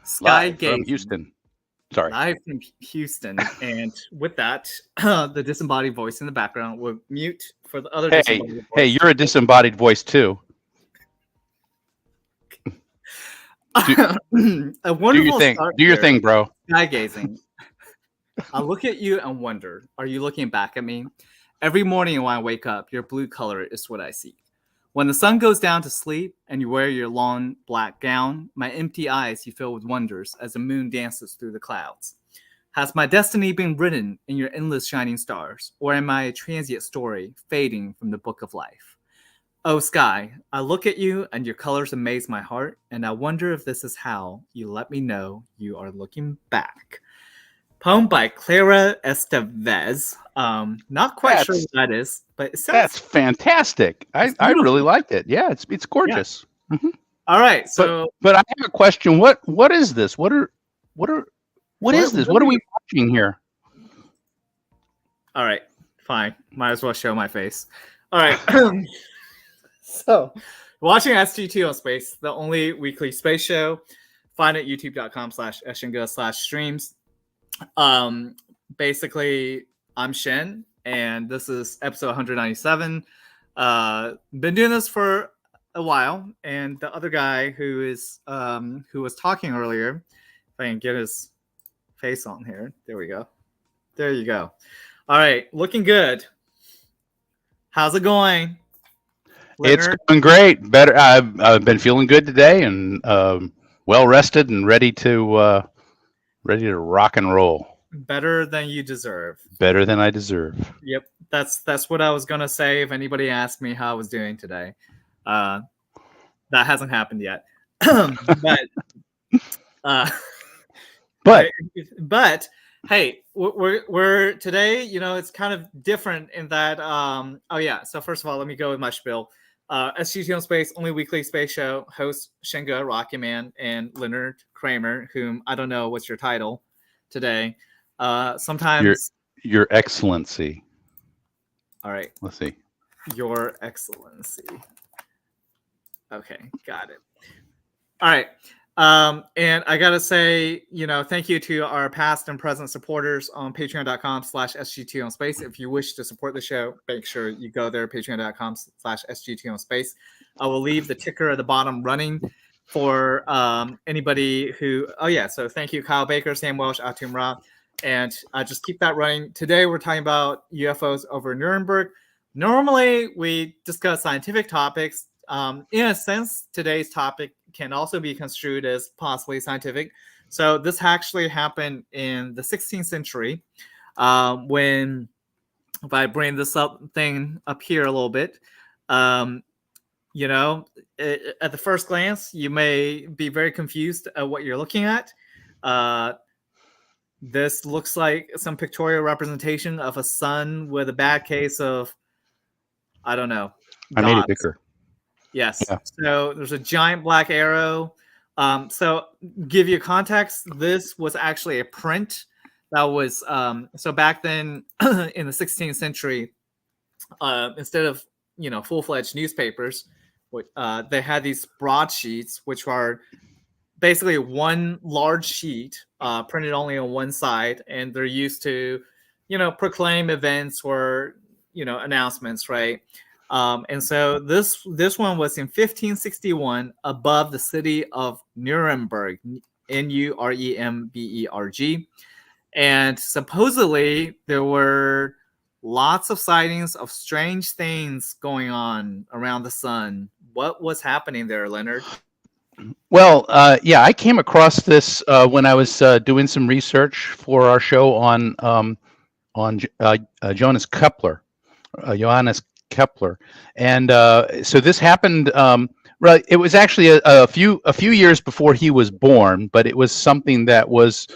Sky Live from gazing. Houston. Sorry. Live from Houston. And with that, the disembodied voice in the background will mute for the other disembodied voice. Hey, you're a disembodied voice too. A wonderful start. Do your thing, bro. Sky gazing. I look at you and wonder, are you looking back at me? Every morning when I wake up, your blue color is what I see. When the sun goes down to sleep and you wear your long black gown, my empty eyes you fill with wonders as the moon dances through the clouds. Has my destiny been written in your endless shining stars, or am I a transient story fading from the book of life? Oh, sky, I look at you and your colors amaze my heart, and I wonder if this is how you let me know you are looking back. Poem by Clara Estevez. Not quite sure what that is, but it sounds... That's fantastic. I really liked it. Yeah, it's gorgeous. Yeah. Mm-hmm. All right, so but I have a question. What is this? What is this? What are we watching here? All right, fine. Might as well show my face. All right. So, watching SG2 on Space, the only weekly space show. Find it at youtube.com/eshengo/streams. Basically, I'm Shen, and this is episode 197. Been doing this for a while, and the other guy who was talking earlier, if I can get his face on here. There we go. There you go. All right, looking good. How's it going, Leonard? It's going great. Better. I've been feeling good today, and well rested and ready to rock and roll. Better than you deserve. Better than I deserve. Yep, that's what I was gonna say. If anybody asked me how I was doing today, that hasn't happened yet. But hey, we're today. You know, it's kind of different in that. Oh yeah. So first of all, let me go with my spiel. SG2 on Space, only weekly space show. Host Shenga, Rocky Man, and Leonard Kramer, whom I don't know what's your title today. Sometimes Your Excellency. All right. Let's see. Your Excellency. Okay, got it. All right. And I gotta say, thank you to our past and present supporters on patreon.com/SG2 on Space. If you wish to support the show, make sure you go there, patreon.com/SG2 on Space. I will leave the ticker at the bottom running for anybody who, so thank you, Kyle Baker, Sam Welsh, Atum Ra, and just keep that running. Today, we're talking about UFOs over Nuremberg. Normally, we discuss scientific topics. In a sense, today's topic can also be construed as possibly scientific. So this actually happened in the 16th century when, if I bring this thing up here a little bit, at the first glance, you may be very confused at what you're looking at. This looks like some pictorial representation of a sun with a bad case of, I don't know. I made it bigger. Yes. Yeah. So there's a giant black arrow. So give you context, this was actually a print that was so back then in the 16th century, instead of full-fledged newspapers, they had these broadsheets, which are basically one large sheet printed only on one side, and they're used to proclaim events or announcements, right? And so this one was in 1561 above the city of Nuremberg, Nuremberg. And supposedly there were lots of sightings of strange things going on around the sun. What was happening there, Leonard? Well, I came across this when I was doing some research for our show on Johannes Kepler. And so this happened. It was actually a few years before he was born, but it was something that was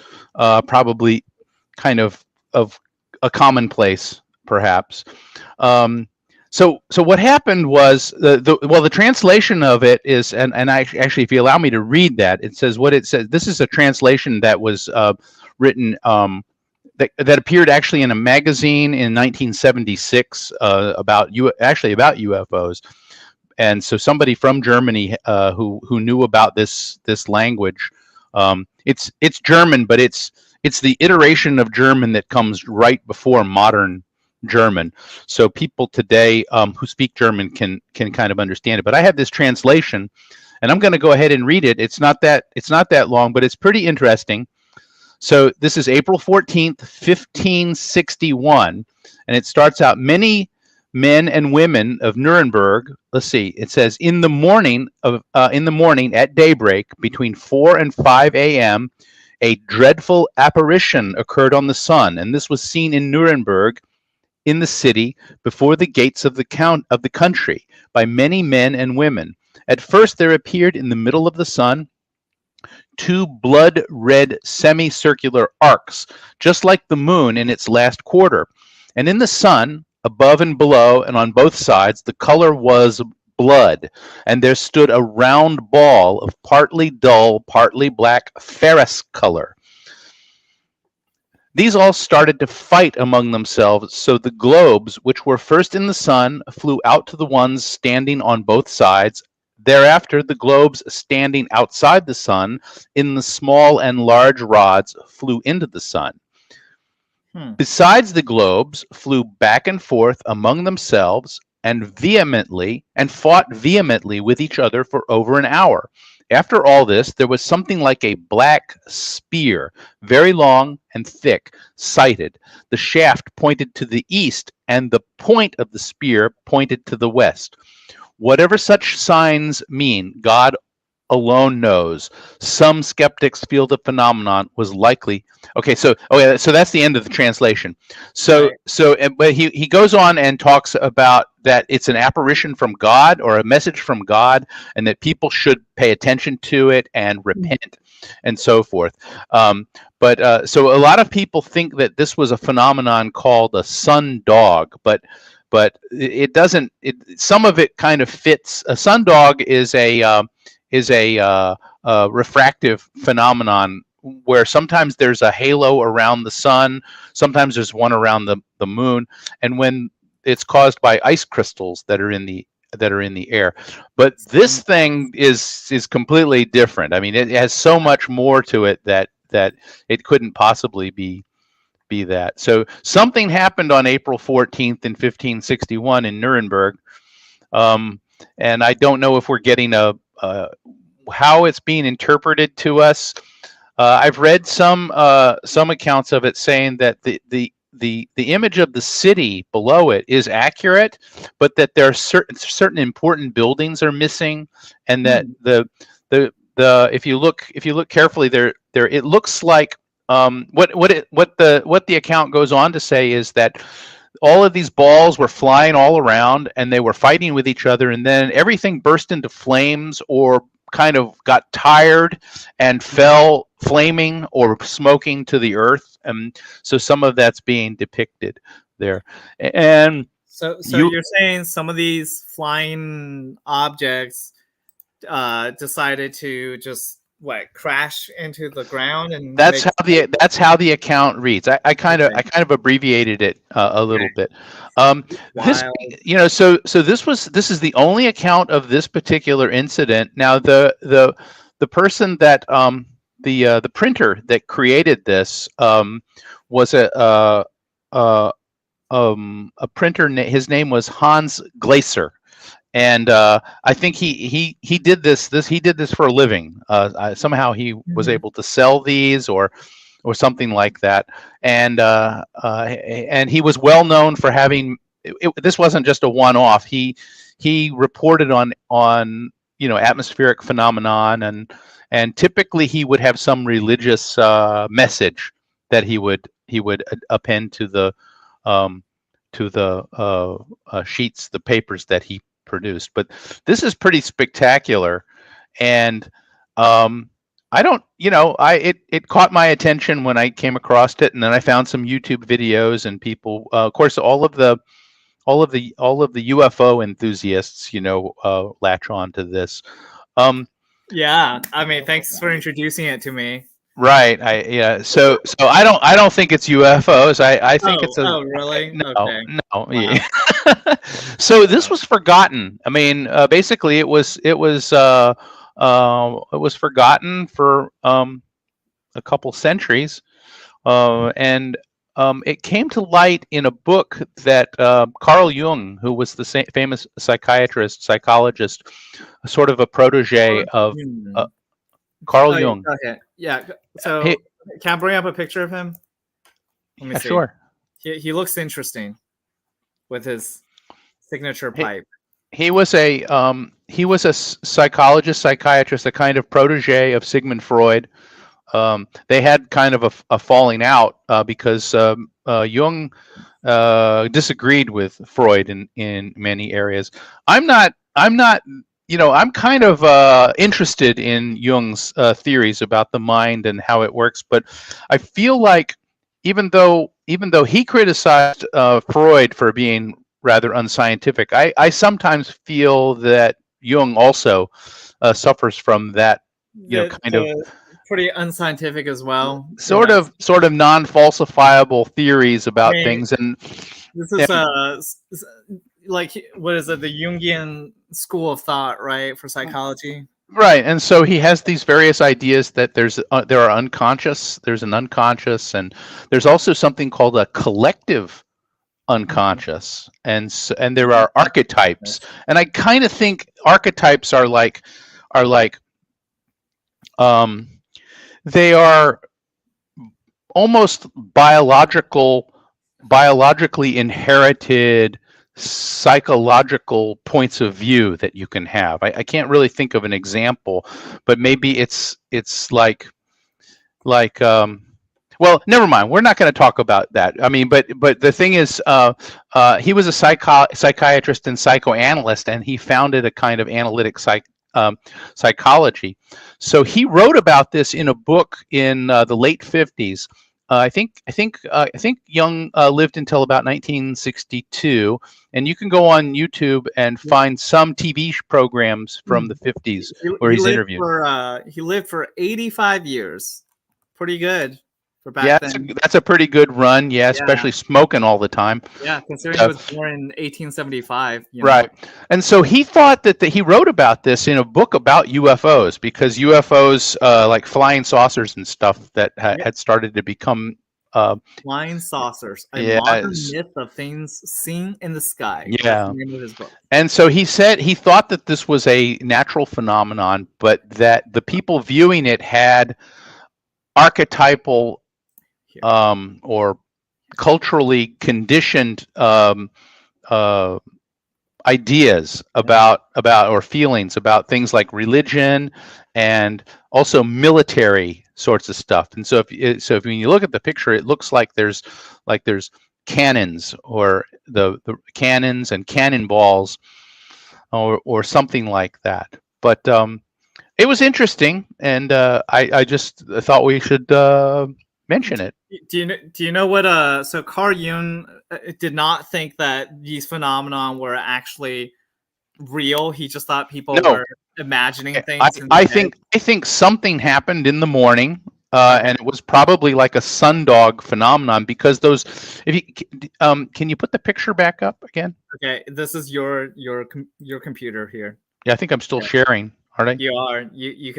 probably kind of a commonplace, perhaps. So what happened was the translation of it is, and actually, if you allow me to read that, it says what it says. This is a translation that was written. That appeared actually in a magazine in 1976 about UFOs, and so somebody from Germany who knew about this language it's German, but it's the iteration of German that comes right before modern German. So people today who speak German can kind of understand it. But I have this translation, and I'm going to go ahead and read it. It's not that long, but it's pretty interesting. So this is April 14th, 1561, and it starts out, many men and women of Nuremberg. Let's see. It says, in the morning at daybreak, between 4 and 5 a.m., a dreadful apparition occurred on the sun, and this was seen in Nuremberg, in the city, before the gates of the country, by many men and women. At first there appeared in the middle of the sun 2 blood-red semicircular arcs, just like the moon in its last quarter. And in the sun, above and below and on both sides, the color was blood, and there stood a round ball of partly dull, partly black ferrous color. These all started to fight among themselves, so the globes, which were first in the sun, flew out to the ones standing on both sides. Thereafter, the globes standing outside the sun in the small and large rods flew into the sun. Besides, the globes flew back and forth among themselves and fought vehemently with each other for over an hour. After all this, there was something like a black spear, very long and thick, sighted. The shaft pointed to the east, and the point of the spear pointed to the west. Whatever such signs mean, God alone knows. Some skeptics feel the phenomenon was likely. Okay, so that's the end of the translation. But he goes on and talks about that it's an apparition from God, or a message from God, and that people should pay attention to it and repent, and so forth. So a lot of people think that this was a phenomenon called a sun dog, but it doesn't. Some of it kind of fits. A sun dog is a refractive phenomenon where sometimes there's a halo around the sun, sometimes there's one around the moon, and when it's caused by ice crystals that are in the air. But this thing is completely different. I mean, it has so much more to it that it couldn't possibly be that. So something happened on April 14th in 1561 in Nuremberg, and I don't know if we're getting how it's being interpreted to us. I've read some accounts of it saying that the image of the city below it is accurate, but that there are certain important buildings are missing, and that the if you look carefully there it looks like what the account goes on to say is that all of these balls were flying all around and they were fighting with each other, and then everything burst into flames or kind of got tired and fell flaming or smoking to the earth. And so some of that's being depicted there. And so you're saying some of these flying objects decided to just crash into the ground, and that's how the account reads. I kind of abbreviated it a little bit. This, so this is the only account of this particular incident. Now the person that the printer that created this was a printer. His name was Hans Glaser. And I think he did this for a living. Somehow he was able to sell these or something like that. And he was well known for having. This wasn't just a one-off. He reported on atmospheric phenomenon, and typically he would have some religious message that he would append to the sheets, the papers that he produced. But this is pretty spectacular, and it caught my attention when I came across it, and then I found some YouTube videos, and people, of course, all of the UFO enthusiasts, latch on to this. Yeah, I mean, thanks for introducing it to me. Right. So I don't think it's UFOs. I think it's a. Oh, really? No. Okay. No. Wow. Yeah. So this was forgotten. I mean, basically, it was forgotten for a couple centuries, and it came to light in a book that Carl Jung, who was the famous psychologist, sort of a protege of Carl Jung. Okay. Yeah. So Hey, can I bring up a picture of him? Let me yeah, see. sure. He looks interesting with his signature pipe. He was a psychologist, psychiatrist, a kind of protege of Sigmund Freud. They had kind of a falling out because Jung disagreed with Freud in many areas. I'm not. I'm kind of interested in Jung's theories about the mind and how it works, but I feel like even though he criticized Freud for being rather unscientific, I sometimes feel that Jung also suffers from that, kind of pretty unscientific as well. Sort of non-falsifiable theories about things, and this is like, what is it? The Jungian school of thought, right, for psychology. Right, and so he has these various ideas that there are unconscious, there's an unconscious, and there's also something called a collective unconscious, and there are archetypes, and I kind of think archetypes are like they are almost biologically inherited psychological points of view that you can have. I can't really think of an example, but maybe it's like well, never mind. We're not going to talk about that. I mean, but the thing is, he was a psychiatrist and psychoanalyst, and he founded a kind of analytic psychology. So he wrote about this in a book in the late 50s. I think Jung lived until about 1962, and you can go on YouTube and find some TV programs from the 50s where he's interviewed. He lived for 85 years. Pretty good for back then. That's a pretty good run. Yeah, especially smoking all the time. Yeah, considering he was born in 1875. Right. And so he thought that he wrote about this in a book about UFOs, because UFOs, like flying saucers and stuff, that had started to become flying saucers, a modern myth of things seen in the sky. Yeah. That's the name of his book. And so he thought that this was a natural phenomenon, but that the people viewing it had archetypal or culturally conditioned ideas about or feelings about things like religion and also military sorts of stuff. And so if when you look at the picture, it looks like there's cannons, or the cannons and cannonballs, or something like that. But it was interesting, and I just thought we should mention it. Do you know what? So Carl Jung did not think that these phenomena were actually real. He just thought people were imagining things. I think something happened in the morning, and it was probably like a sundog phenomenon, because those. If you can you put the picture back up again? Okay, this is your computer here. Yeah, I think I'm still sharing. Aren't I? You are. You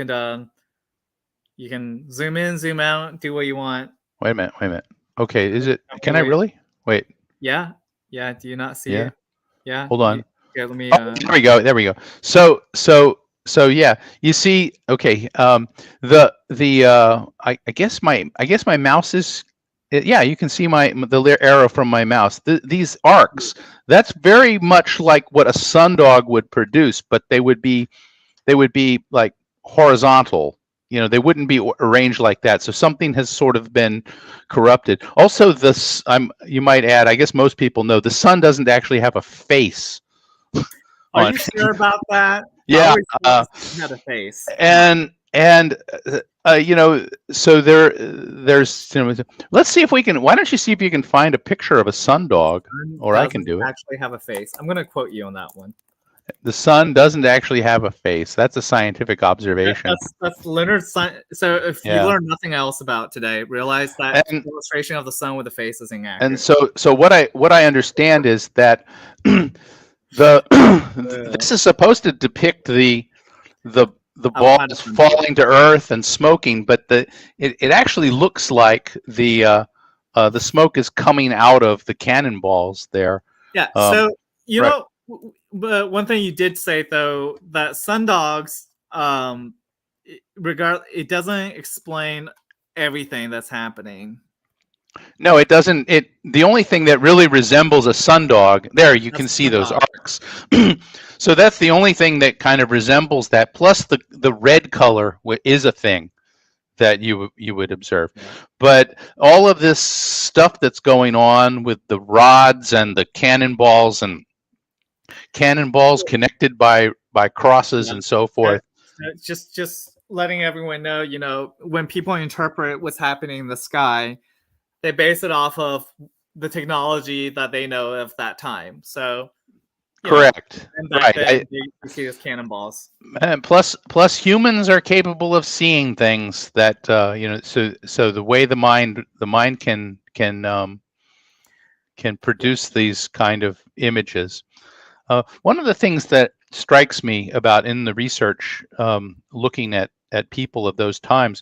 can zoom in, zoom out, do what you want. Wait a minute. Okay, is it? Can I really? Wait. Yeah. Do you not see it? Yeah. Hold on. Okay, let me. There we go. So yeah, you see. Okay. I guess my mouse is. Yeah, you can see the arrow from my mouse. These arcs. That's very much like what a sundog would produce, but they would be like horizontal. They wouldn't be arranged like that. So something has sort of been corrupted. Also, you might add, I guess most people know, the sun doesn't actually have a face. Are you sure about that? Yeah. Had a face. And so there's. Let's see if we can. Why don't you see if you can find a picture of a sundog, or I can do it. Actually, have a face. I'm going to quote you on that one. The sun doesn't actually have a face. That's a scientific observation. That's Leonard's sun. So if you learn nothing else about today, realize that illustration of the sun with a face is inaccurate. And so what I understand is that this is supposed to depict the outside of balls Nuremberg. falling to earth and smoking, but it actually looks like the smoke is coming out of the cannonballs there. Yeah. Um, So you right. know, but one thing you did say though, that sundogs, it doesn't explain everything that's happening. No, it doesn't. The only thing that really resembles a sundog, there you can That's see those sundog. arcs. So that's the only thing that kind of resembles that. Plus the red color is a thing that you would observe. Yeah. But all of this stuff that's going on with the rods and the cannonballs connected by crosses Yeah. and so forth. Just letting everyone know, you know, when people interpret what's happening in the sky, they base it off of the technology that they know of that time. So, Correct. and back Right. then, you see those cannonballs. And plus humans are capable of seeing things that so the way the mind can produce these kind of images. One of the things that strikes me about in the research, looking at people of those times,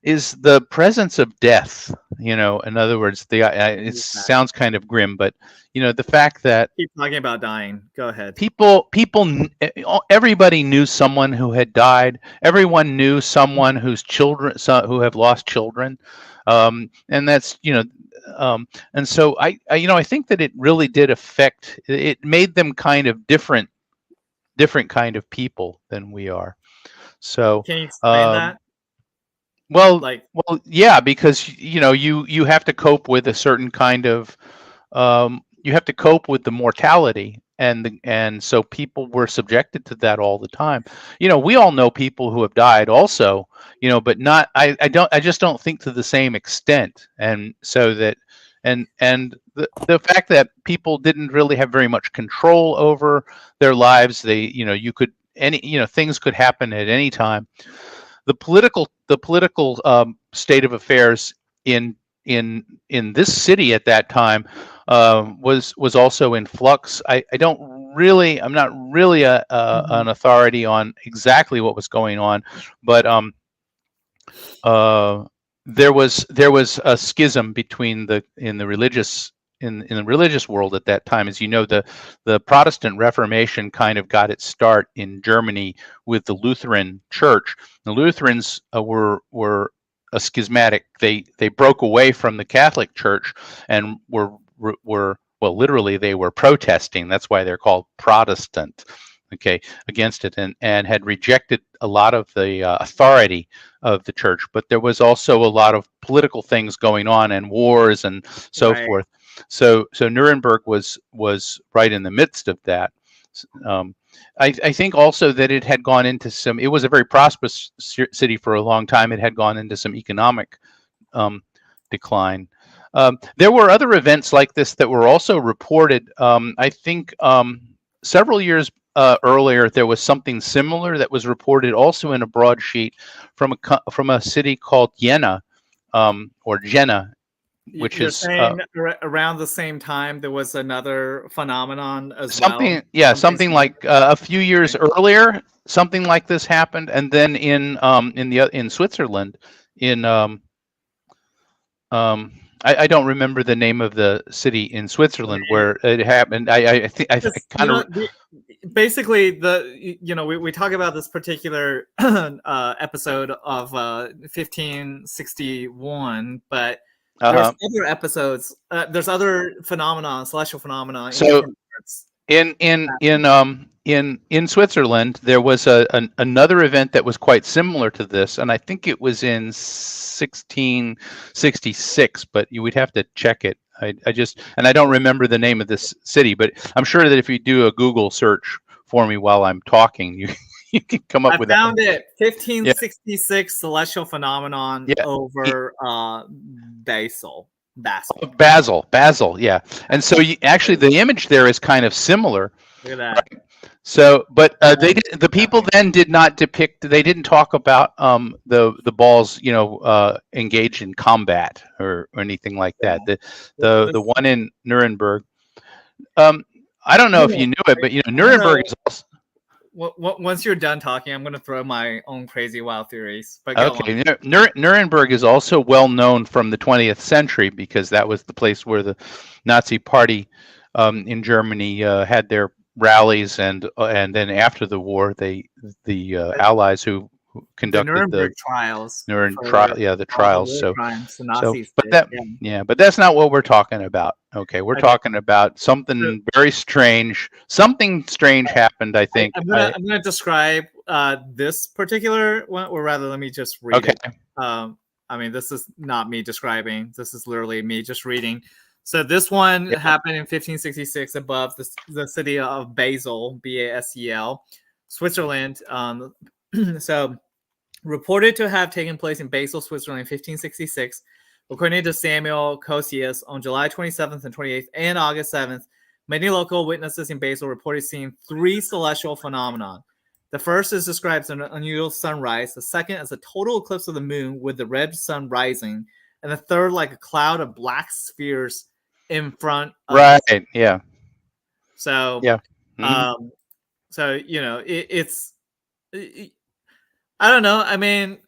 is the presence of death. In other words, it sounds kind of grim, but the fact that keep talking about dying. Go ahead. Everybody knew someone who had died. Everyone knew someone whose children, who have lost children, and that's and so I think that it really did affect. It made them kind of different kind of people than we are. So can you explain that? Well, yeah, because you have to cope with a certain kind of you have to cope with the mortality, and so people were subjected to that all the time. We all know people who have died also, but not I just don't think to the same extent, and so that and the fact that people didn't really have very much control over their lives. They you could things could happen at any time. The political state of affairs in this city at that time was also in flux. I'm not really an authority on exactly what was going on, but there was a schism between in the religious world at that time. As you know, the Protestant Reformation kind of got its start in Germany with the Lutheran Church. The Lutherans were a schismatic. They broke away from the Catholic Church and were well, literally they were protesting. That's why they're called Protestant. Okay, against it, and had rejected a lot of the authority of the church. But there was also a lot of political things going on and wars and so forth. So Nuremberg was right in the midst of that. I think also that it had gone into some. It was a very prosperous city for a long time. It had gone into some economic decline. There were other events like this that were also reported. I think several years earlier, there was something similar that was reported also in a broadsheet from a city called Jena, or Jena, which You're is saying around the same time there was another phenomenon as something. well. Yeah, something like a few years earlier, something like this happened, and then in Switzerland, I don't remember the name of the city in Switzerland where it happened. I think I kind of basically we talk about this particular episode of 1561, but there's other episodes. There's other celestial phenomena. So in Switzerland, there was another event that was quite similar to this, and I think it was in 1666, but you would have to check it. I don't remember the name of this city, but I'm sure that if you do a Google search for me while I'm talking, you can come up with that. I found it. 1566 celestial phenomenon over Basel. Basel, yeah. And so actually the image there is kind of similar. Look at that. Right? So, but the people then did not depict. They didn't talk about the balls, engaged in combat or anything like that. The one in Nuremberg. I don't know if you knew it, but Nuremberg is also. once you're done talking, I'm going to throw my own crazy wild theories. But go on. Okay, Nuremberg is also well known from the 20th century because that was the place where the Nazi Party in Germany had their rallies, and then after the war, the Allies who The conducted Nuremberg trials. the for the all the trials. war So crimes the Nazis but did. but that's not what we're talking about. Okay, we're Okay. talking about So, something very strange. Something strange happened, I think. I'm gonna describe this particular one, or rather, let me just read Okay. it. I mean, this is not me describing. This is literally me just reading. So this one Yeah. happened in 1566 above the city of Basel, Basel, Switzerland. So reported to have taken place in Basel, Switzerland in 1566. According to Samuel Cosius, on July 27th and 28th and August 7th, many local witnesses in Basel reported seeing 3 celestial phenomena. The first is described as an unusual sunrise. The second as a total eclipse of the moon with the red sun rising. And the third like a cloud of black spheres in front of Right. Yeah. So, Yeah. Mhm. So, you know, it's I don't know. I mean,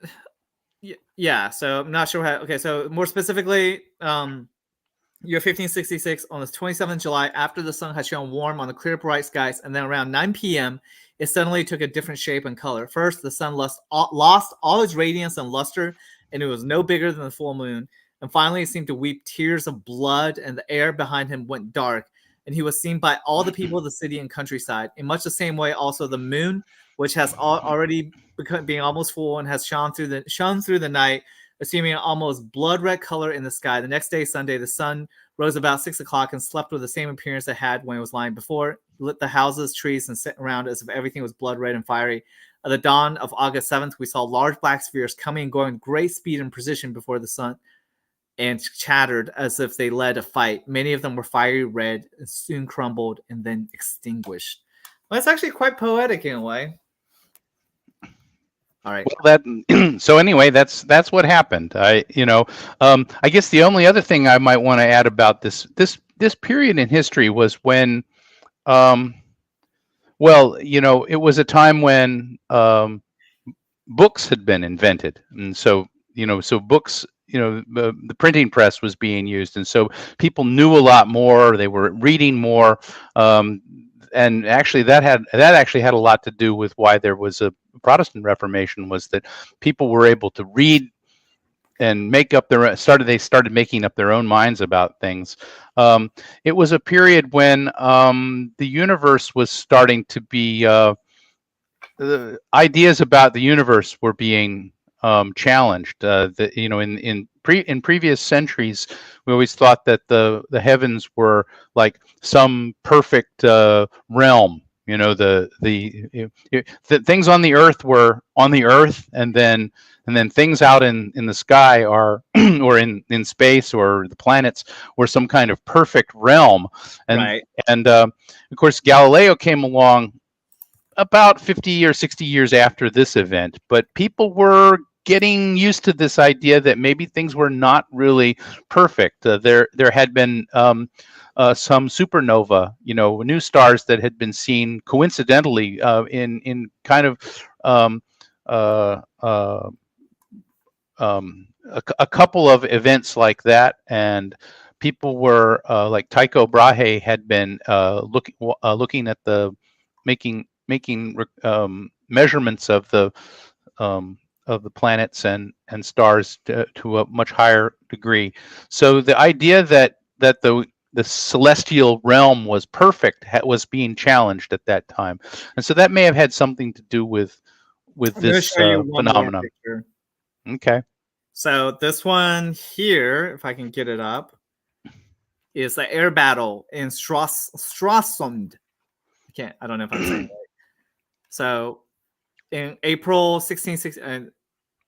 yeah, so I'm not sure how. Okay, so more specifically, year 1566, on the 27th of July, after the sun had shone warm on the clear, bright skies, and then around 9 p.m., it suddenly took a different shape and color. First, the sun lost all its radiance and luster, and it was no bigger than the full moon. And finally, it seemed to weep tears of blood, and the air behind him went dark, and he was seen by all the people of the city and countryside. In much the same way, also the moon, which has already become being almost full and has shone through the night, assuming an almost blood red color in the sky. The next day, Sunday, the sun rose about 6 o'clock and slept with the same appearance it had when it was lying before, lit the houses, trees, and set around as if everything was blood red and fiery. At the dawn of August 7th, we saw large black spheres coming and going with great speed and precision before the sun, and chattered as if they led a fight. Many of them were fiery red and soon crumbled and then extinguished. Well, that's actually quite poetic in a way. All right. Well, so anyway, that's what happened. I guess the only other thing I might want to add about this period in history was when, it was a time when books had been invented, and so books, the printing press was being used, and so people knew a lot more. They were reading more. And actually, that actually had a lot to do with why there was a Protestant Reformation, was that people were able to read and started making up their own minds about things. It was a period when the universe was starting to be the ideas about the universe were being challenged. In previous centuries, we always thought that the heavens were like some perfect realm. The things on the earth were on the earth, and then things out in the sky are or in space or the planets were some kind of perfect realm. And right. And of course, Galileo came along about 50 or 60 years after this event, but people were getting used to this idea that maybe things were not really perfect. There had been some supernova, new stars that had been seen coincidentally in kind of a couple of events like that, and people were like Tycho Brahe had been looking at the making measurements of the planets and stars to a much higher degree. So the idea that the celestial realm was perfect was being challenged at that time, and so that may have had something to do with this phenomenon. Okay. So this one here, if I can get it up, is the air battle in Stralsund. I don't know if I'm saying it right. So in April 1660,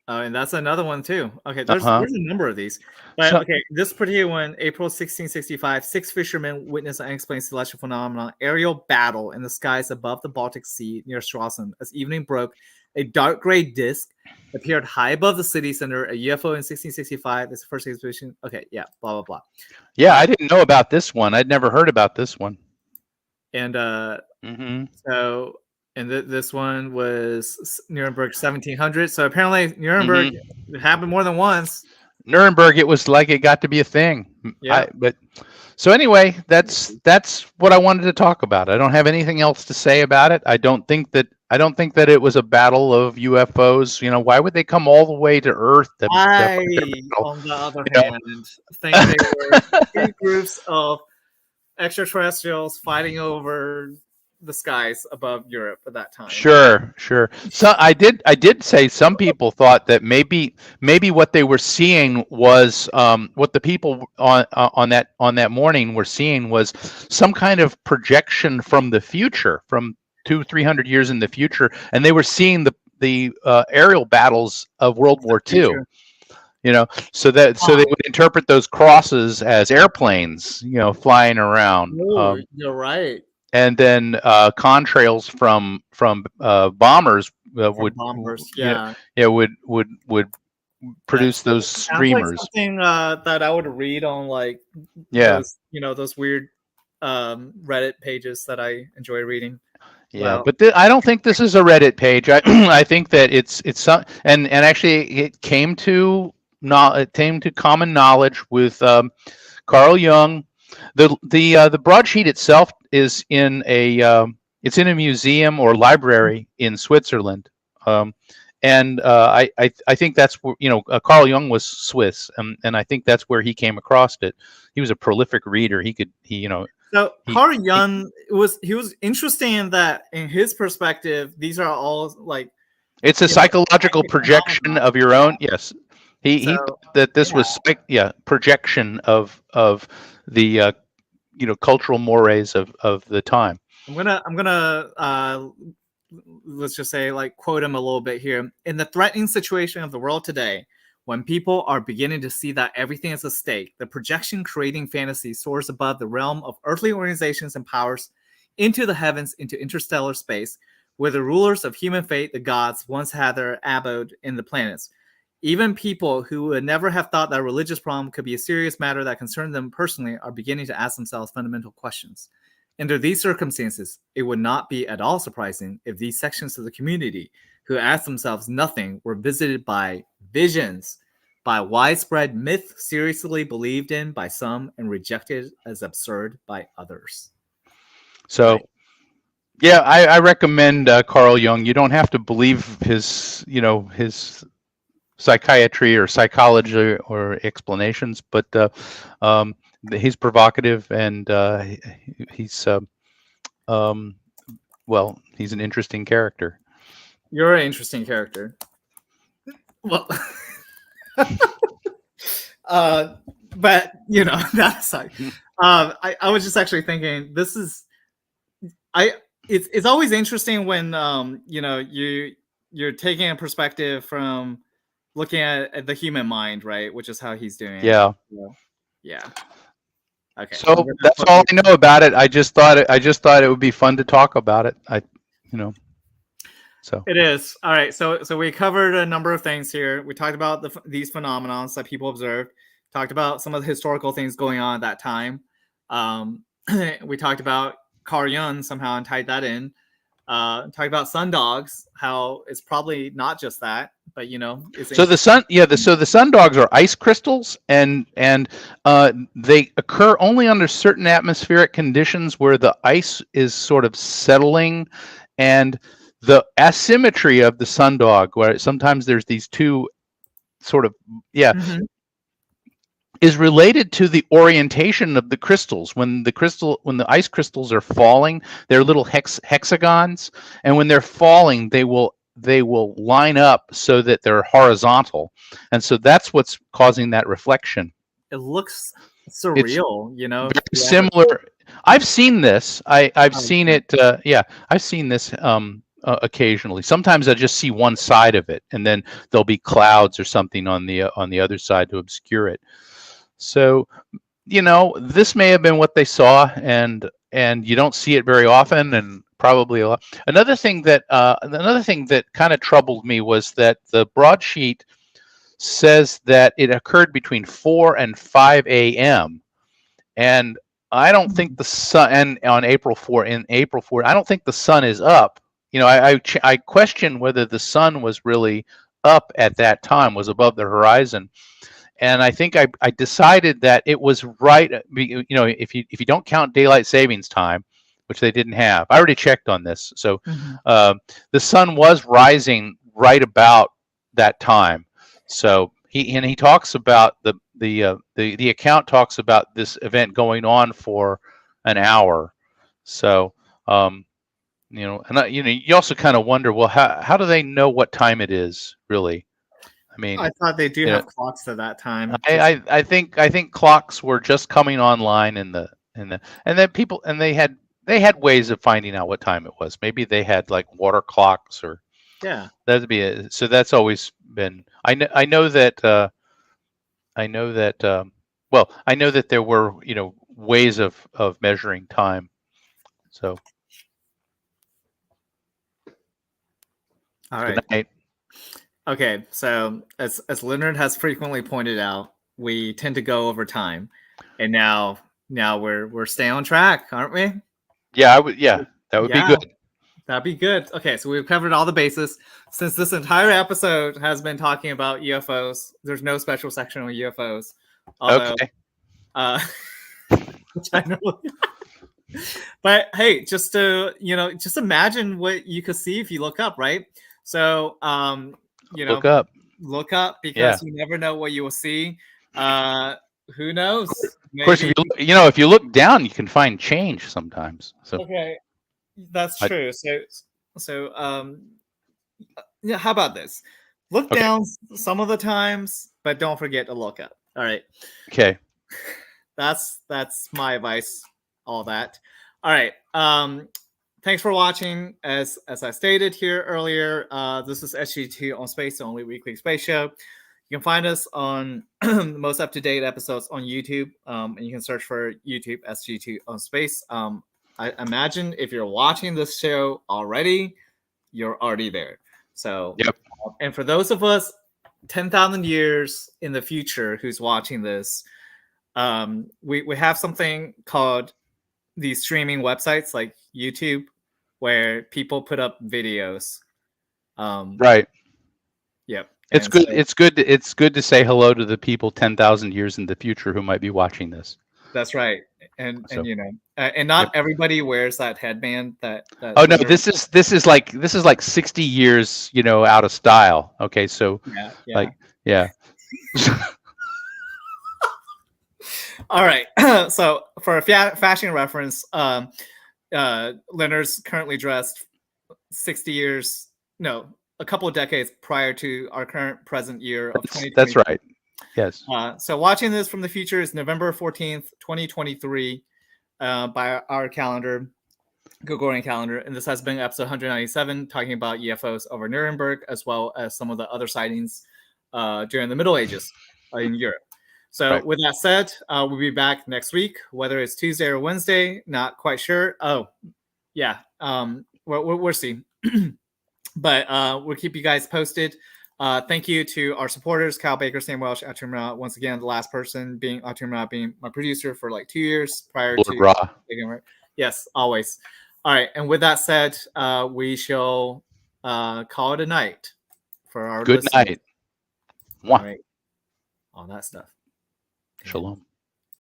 and that's another one too. Okay, there's a number of these. But okay, this particular one, April 1665, 6 fishermen witnessed an unexplained celestial phenomenon, aerial battle in the skies above the Baltic Sea near Stralsund. As evening broke, a dark gray disc appeared high above the city center. A UFO in 1665 is the first exhibition. Okay, yeah, blah blah blah. Yeah, I didn't know about this one. I'd never heard about this one. And so And this one was Nuremberg 1700. So apparently Nuremberg happened more than once. Nuremberg, it was like it got to be a thing. Yeah. But so anyway, that's what I wanted to talk about. I don't have anything else to say about it. I don't think that it was a battle of UFOs. You know, why would they come all the way to Earth? I, on the other hand, think they were two groups of extraterrestrials fighting over the skies above Europe at that time. Sure. So I did say some people thought that maybe what they were seeing was what the people on that morning were seeing was some kind of projection from the future, from 200-300 years in the future, and they were seeing the aerial battles of World War II. You know, so they would interpret those crosses as airplanes, you know, flying around. Oh, you're right. And then contrails from bombers would produce those streamers. Like something that I would read on like those weird Reddit pages that I enjoy reading. Yeah, but I don't think this is a Reddit page. I think that it's some and actually it came to common knowledge with Carl Jung. The broadsheet itself is in a museum or library in Switzerland, and I think that's where Carl Jung was Swiss, and I think that's where he came across it. He was a prolific reader. So Carl Jung was interesting in that, in his perspective, these are all like it's a psychological projection of your own. Yes, he thought that this was projection of the cultural mores of the time. I'm gonna let's just say, like, quote him a little bit here. In the threatening situation of the world today, when people are beginning to see that everything is at stake, the projection creating fantasy soars above the realm of earthly organizations and powers into the heavens, into interstellar space, where the rulers of human fate, the gods, once had their abode in the planets. Even people who would never have thought that a religious problem could be a serious matter that concerned them personally are beginning to ask themselves fundamental questions. Under these circumstances, it would not be at all surprising if these sections of the community who asked themselves nothing were visited by visions, by widespread myth seriously believed in by some and rejected as absurd by others. So, yeah, I recommend Carl Jung. You don't have to believe his psychiatry or psychology or explanations, but he's provocative and he's an interesting character. You're an interesting character. Well, but that's like, I was just actually thinking, it's always interesting when you're taking a perspective from looking at the human mind, right? Which is how he's doing it. Yeah. Okay. So that's all I know about it. I just thought it would be fun to talk about it. So it is. All right. So we covered a number of things here. We talked about these phenomena that people observed. Talked about some of the historical things going on at that time. We talked about Carl Jung somehow and tied that in. Talked about sun dogs, how it's probably not just that, but so the sun dogs are ice crystals, and they occur only under certain atmospheric conditions where the ice is sort of settling, and the asymmetry of the sun dog, where sometimes there's these two sort of is related to the orientation of the crystals. When the ice crystals are falling, they're little hexagons, and when they're falling, they will line up so that they're horizontal, and so that's what's causing that reflection. It looks surreal, very similar. I've seen this. I've seen it. I've seen this occasionally. Sometimes I just see one side of it, and then there'll be clouds or something on the other side to obscure it. So, this may have been what they saw, and you don't see it very often, and probably a lot. Another thing that kind of troubled me was that the broadsheet says that it occurred between 4 and 5 a.m. and I don't think the sun. And on April 4, I don't think the sun is up I question whether the sun was really up at that time, was above the horizon. And I think I decided that it was right. If you don't count daylight savings time, which they didn't have, I already checked on this. So the sun was rising right about that time. So he talks about the account talks about this event going on for an hour. So you also kind of wonder, well, how do they know what time it is really? I mean, I thought they do have clocks at that time. I think clocks were just coming online and then people, and they had ways of finding out what time it was. Maybe they had like water clocks, or that'd be it. So that's always been. I know that there were ways of measuring time. So all right. Good night. Okay, so as Leonard has frequently pointed out, we tend to go over time, and now we're staying on track, aren't we? Yeah, that would be good. That'd be good. Okay, so we've covered all the bases. Since this entire episode has been talking about UFOs, there's no special section on UFOs. Although, okay. Which I know. But hey, just imagine what you could see if you look up, right? So look up because you never know what you will see. Who knows? Of course, if you look down, you can find change sometimes. So okay, that's true. So how about this? Look down some of the times, but don't forget to look up. All right. Okay. That's my advice. All that. All right. Thanks for watching. As I stated here earlier, this is SG2 on Space, the only weekly space show. You can find us on the most up-to-date episodes on YouTube, and you can search for YouTube SG2 on Space. I imagine if you're watching this show already, you're already there. So, and for those of us 10,000 years in the future who's watching this, we have something called these streaming websites like YouTube, where people put up videos. Right. Yep. It's good. It's good to say hello to the people 10,000 years in the future who might be watching this. That's right. And and not everybody wears that headband. That oh no, this is like 60 years out of style. Okay, so yeah. All right. So for a fashion reference, Leonard's currently dressed 60 years, a couple of decades prior to our current present year of 2020. That's right. Yes. So watching this from the future is November 14th, 2023, by our calendar, Gregorian calendar. And this has been episode 197, talking about UFOs over Nuremberg, as well as some of the other sightings during the Middle Ages in Europe. So with that said, we'll be back next week, whether it's Tuesday or Wednesday, not quite sure. Oh, yeah. We'll see. But we'll keep you guys posted. Thank you to our supporters, Kyle Baker, Sam Welsh, Atumra. Once again, the last person being Atumra, being my producer for like 2 years prior to. Yes, always. All right. And with that said, we shall call it a night for our good listeners. night. All right. All that stuff. Shalom.